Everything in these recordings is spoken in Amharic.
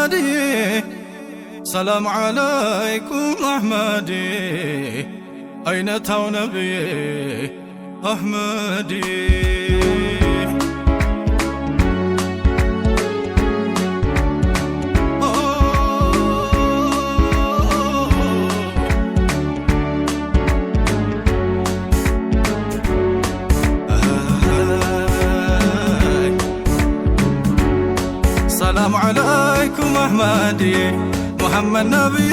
أحمدي سلام عليكم أحمدي أين تو نبي أحمدي سلام عليكم أحمدي محمد نبي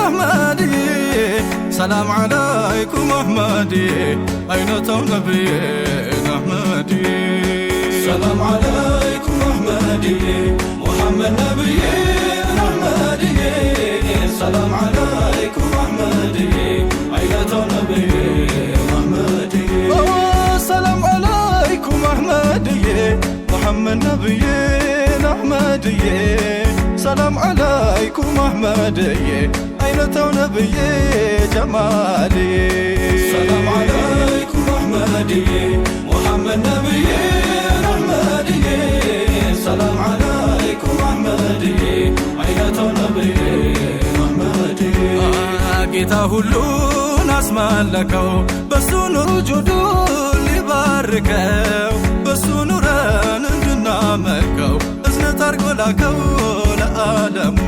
أحمدي سلام عليكم أحمدي أين تو نبي أحمدي سلام عليكم أحمدي محمد نبي أحمدي سلام عليكم أحمدي أين تو نبي أحمدي سلام عليكم أحمدي محمد نبي أحمدي سلام عليكم أحمدي أين تو نبي جمالي سلام عليكم أحمدي محمد نبي أحمدي سلام عليكم أحمدي أين تو نبي أحمدي ጌታ ሁሉን አስመለከው በሱ ኑሩ ጁዱ ሊባርከው በሱ ኑረን እንድናመልከው እዝነት አርጎ ላከው ለዓለሙ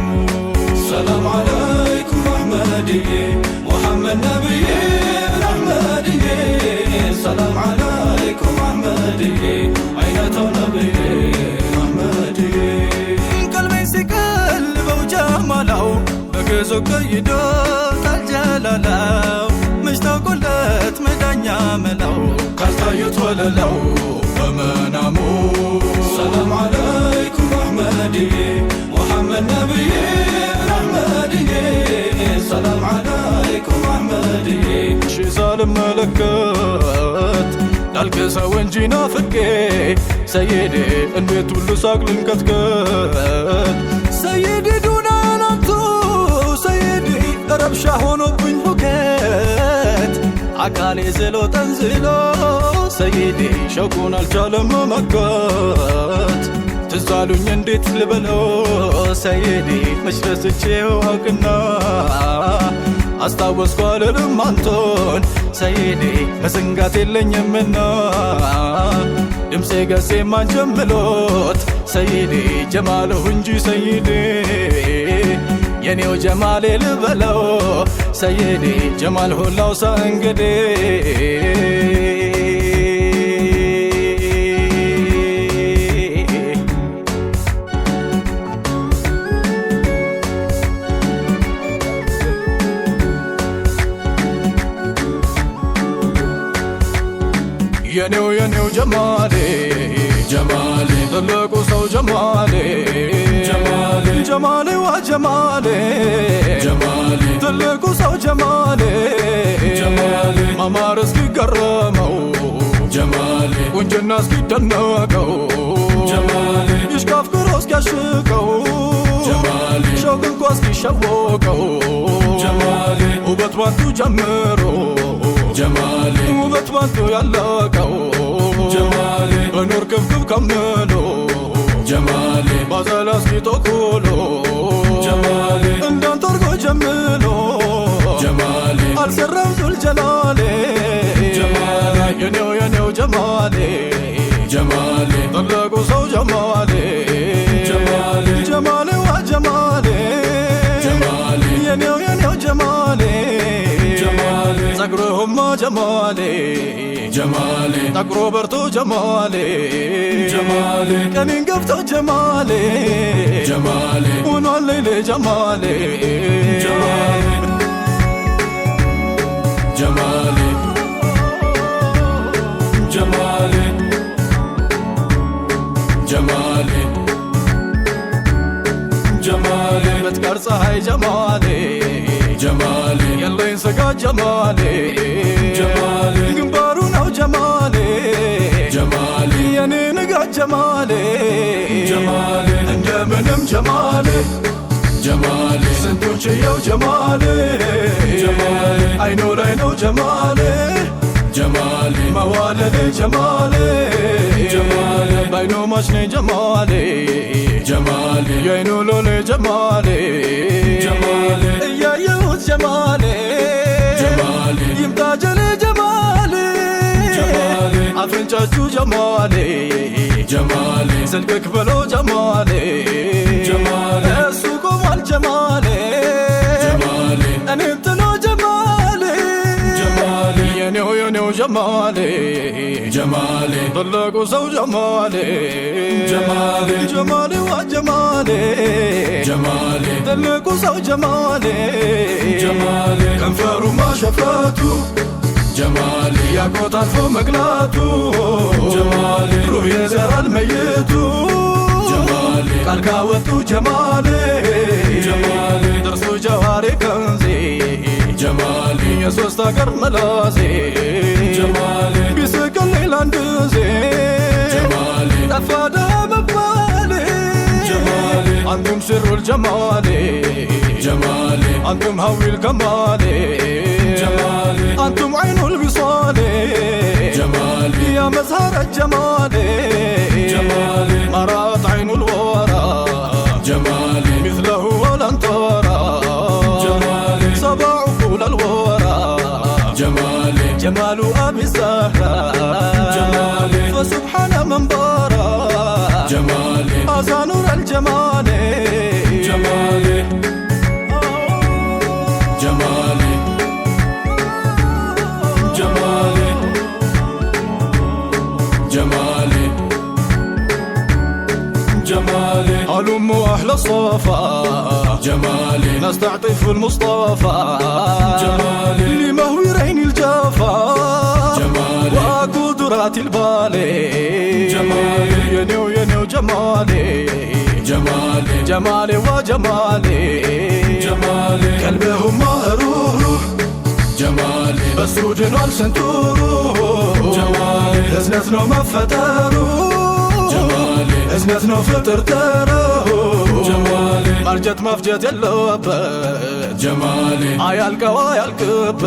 سلام عليكم أحمدي محمد نبي أحمدي سلام عليكم أحمدي أين تو نبي أحمدي قلبي سيقلبው ጀማላው በገዞ ቀይዶ ታልጀላላው መሽታቆለት መዳኛ መላው ካልታዩት ወለላው በመናሙ سلام عليكم أحمدي محمد نبي أحمدي سلام عليكم أحمدي شزال ملكت ላልከሰው እንጂ ናፍቄ ሰይዴ እንዴት ሁሉ ሳቅ ልንቀጥቀጥ ሰይዴ ዱናናቱ ሰይዴ ረብሻ ሆኖብኝ ሁከት አካሌ ዝሎ ጠንዝሎ ሰይዴ ሸውቁን አልቻለም መመከት ትዛሉኝ እንዴት ልበለው ሰይዴ መሽረስቼው አውቅና አስታወስኩ አልልም አንቶን ሰይዴ መሰንጋት የለኝምና ድምፄ ገሴ ማንጀምሎት ሰይዴ ጀማለሁ እንጂ ሰይዴ የኔው ጀማሌ ልበለው ሰይዴ ጀማል ሆላው ሰንገዴ የኔው ጀማሌ ጀማሌ ትልቁ ሰው ጀማሌ ጀማሌ ጀማሌ ዋ ጀማሌ ጀማሌ ትልቁ ሰው ጀማሌ ጀማሌ ማማር እስኪገረመው ጀማሌ ቁንጅና እስኪደነቀው ጀማሌ ይሽካፍክሮ እስኪያሽቀው ጀማሌ ሸውቅ እንኳ እስኪሸወቀው ጀማሌ ውበት ባንቱ ጀምሮ ጀማሌ ውበት ባንቱ ያለቀው ጀማሌ በኑር ክብክብ ከምሎ ጀማሌ ባዘላ እስኪጦኩሎ ጀማሌ እንዳንተ አርጎ ጀምሎ ጀማሌ አልሰራም ዙል ጀላሌ ጀማሌ የኔው ጀማሌ ጀማሌ ትልቁ ሰው ጀማሌ ጀማሌ ጀማሌ ዋ ጀማሌ ጀማሌ የኔው ጀማሌ ጀማሌ ጸጉርህማ ጀማሌ ጀማሌ ጠቁሮ በርቶ ጀማሌ ጀማሌ ቀኔን ገብቶ ጀማሌ ጀማሌ ሆኗል ሌሌ ጀማሌ ጀማሌ ጀማሌ ጀማሌ ጀማሌ ጀማሌ በትቀር ፀሐይ ጀማሌ ጀማሌ የለኝ ስጋ ጀማሌ ጀማሌ ግንባሩ ነው ጀማሌ ጀማሌ የኔ ንጋት ጀማሌ ጀማሌ እንደምንም ጀማሌ ጀማሌ ስንቶች የው ጀማሌ ጀማሌ አይኖ ላይ ነው ጀማሌ ጀማሌ መዋለሌ ጀማሌ ጀማሌ ባይኖ ማሽኔ ጀማሌ ጀማሌ የአይኑ ሎሌ ጀማሌ ጀማሌ እያየሁት ጀማሌ ጀማሌ ይምጣ ጀሌ ጀማሌ ጀማሌ አፍንጫችሁ ጀማሌ ጀማሌ ስልክክ በሎ ጀማሌ ጀማሌ እሱ ቆሟል ጀማሌ ጀማሌ እኔም ጥሎ ጀማሌ ጀማሌ የኔው ጀማሌ ጀማሌ ትልቁ ሰው ጀማሌ ጀማሌ ጀማሌዋ ጀማሌ ጀማሌ ትልቁ ሰው ጀማሌ ጀማሌ ከንፈሩ ማሸፈቱ ጀማሌ ያቆት አልፎ መቅላቱ ጀማሌ ሩህ ይዘራል መይቱ ጀማሌ ቃል ካወጡ ጀማሌ ጀማሌ ጥርሱ ጀዋሬ ከንዜ ጀማሌ የሶስት አገር መላሴ ጀማሌ ቢስቅል ሌላንድ ዜ ጀማሌ ጠፋዳ መባሌ ጀማሌ አንቱም ስሩል ጀማሌ ጀማሌ አንቱም ሀዊል ከማሌ ጀማሌ አንቱም አይኑል ቢሷሌ ጀማሌ يا مزهر الجمالي جمالي ما رأت عين الورى جمالي مثله ولن ترى جمالي سبع طول الورى جمالي جمال أبي الزهراء جمالي فسبحان من بارى جمالي هذا نور الجمال جمالي جمالي جمالي جمالي جمالي هلم أهل الصفا جمالي نستعطف المصطفى جمالي لمهورين الجفا جمالي وقدرات البالي جمالي ينيو جمالي جمالي جمالي وجمالي جمالي قلبهم مهروح جمالي بس وجنوال سنتوروح جمالي ازنتنو مفتروح جمالي ازنتنو فطرتروح جمالي مرجت مفجت يلوبت جمالي عيالك وعيالكبت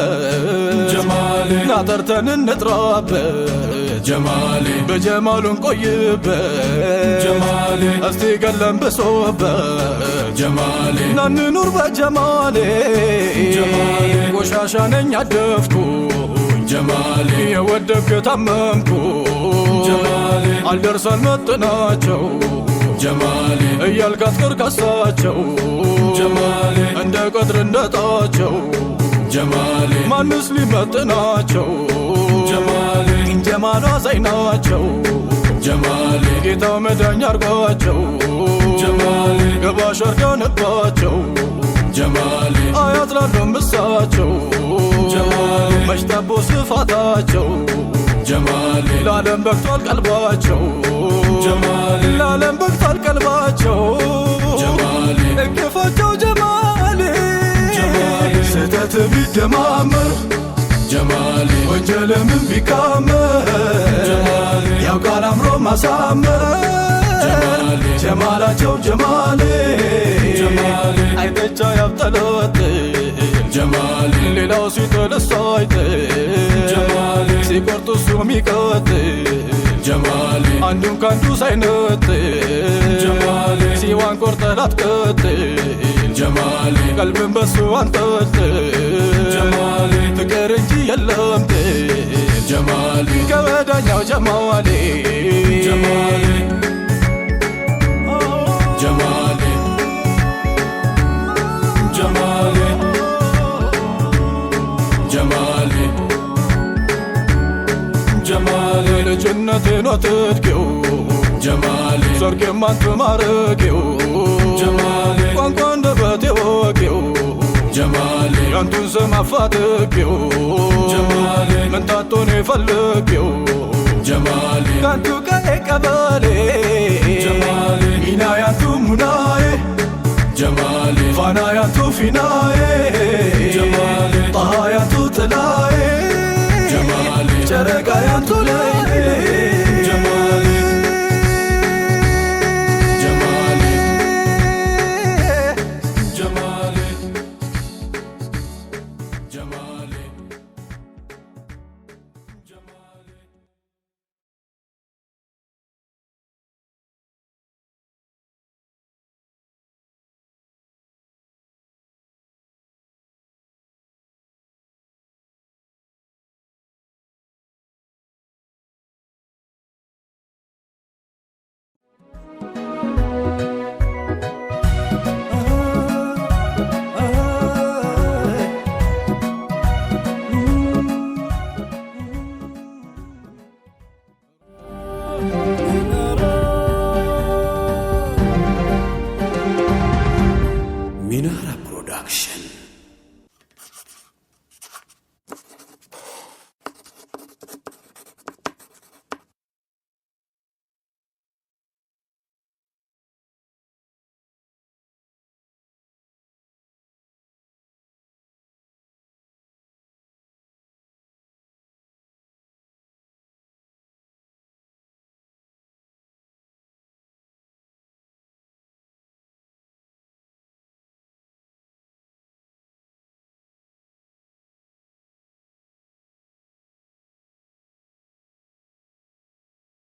جمالي ناطرتن نترابت جمالي بجمال نقيبت جمالي استي قلم بصوبت جمالي نان نور بجمالي جمالي وشاشانن يدفكون جمالي የወደክ ታመምኩ جمالي አልደርሰን መጥናቸው جمالي እያልካት ቅርቃሳቸው جمالي እንደ ቀድር እንደጣቸው جمالي ማንስ ሊመጥናቸው جمالي ጀማሏ ዘይናቸው جمالي ጌታው መዳኛ አርጓቸው جمالي ገባሽ አርጋንባቸው جمالي አያት ላለው ምሳቸው جمالي መሽታቦ ስፋታቸው جمالي ለዓለም በቅቷል ቀልባቸው جمالي ለዓለም በቅቷል ቀልባቸው جمالي እቅፋቸው ጀማሌ جمالي ስህተት ቢደማመር جمالي ወንጀልም ቢካመር جمالي ያውቃል አምሮ ማሳመር جمالي ጀማላቸው ጀማሌ جمالي አይተቻ ያብጠለጥል جمالي ሌላው ሲጥል አይጥል جمالي ሲቆርጡ እሱ ሚቀጥል جمالي አንዱን ካንዱ ሳይነጥል جمالي ሲዋን ቆርጠህ ላትቀጥል جمالي ቀልብን በሱ አንጠልጥል جمالي ፍቅር እንጂ የለም ጥል جمالي ከወዳኛው ጀማሌ جمالي جمالي جمالي جمالي جمالي ልጅነቴን አትጥቂው جمالي ሰርጌም አንተ ማረቂው جمالي ቋንቋ አንደበቴ ወቂው جمالي ያንቱን ስም አፋጥቂው جمالي ምንታቶን ፈልቂው جمالي ካንቱ ቀዬ ቀበሌ جمالي ሚና ያንቱ ሙናዬ جمالي ፋና ያንቱ ፊናዬ